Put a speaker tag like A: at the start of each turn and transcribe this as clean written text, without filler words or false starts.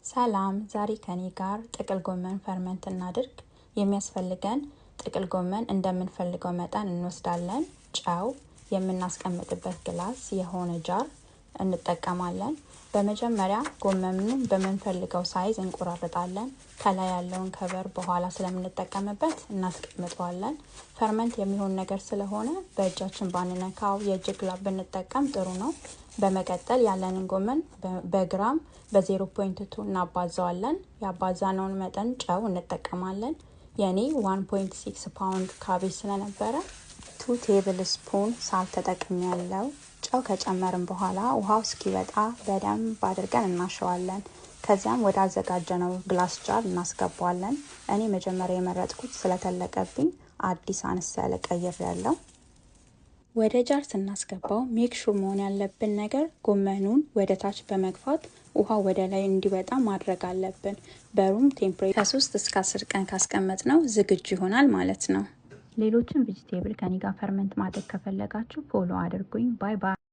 A: ሰላም ዛሬ ከኔ ጋር ጥቅል ጎመን ፈርመንት እናድርግ። የሚያስፈልገን ጥቅል ጎመን እንደምንፈልገው መጠን እንወስዳለን። ጨው፣ የምናስቀምጥበት ግላስ የሆነ ጃር እንጠቀማለን። በመጀመሪያ ጎመኑን በመንፈልገው ሳይዝ እንቆራርጣለን። ከላይ ያለውን ከበር በኋላ ስለምንጠቀምበት እናስቀምጠዋለን። ፈርመንት የሚሆን ነገር ስለሆነ በእጃችን ባንነካው የእጅ ግላብ ብንጠቀም ጥሩ ነው። በመቀጠል ያለንን ጎመን በግራም በ0.2 እናባዛዋለን። ያባዛነውን መጠን ጨው እንጠቀማለን። የኔ 1.6 ፓውንድ ካቤጅ ስለነበረ 2 ቴብል ስፑን ሳልት ተጠቅሜያለሁ። ጨው ከጨመርን በኋላ ውሃው እስኪወጣ በደንብ አድርገን እናሸዋለን። ከዛም ወደ አዘጋጀነው ግላስ ጃር እናስገባዋለን። እኔ መጀመሪያ የመረጥኩት ስለተለቀብኝ አዲስ አነስ ያለ ቀይሬያለሁ። ወደ ጃር ስናስገባው ሜክ ሹር መሆን ያለብን ነገር ጎመኑን ወደ ታች በመግፋት ውሃ ወደ ላይ እንዲወጣ ማድረግ አለብን። በሩም ቴምፕሬቸር ከ3 እስከ 10 ቀን ካስቀመጥነው ዝግጁ ይሆናል ማለት ነው። ሌሎችን ቬጂቴብል ከኔ ጋር ፈርመንት ማድረግ ከፈለጋችሁ ፎሎ አድርጉኝ። ባይ ባይ።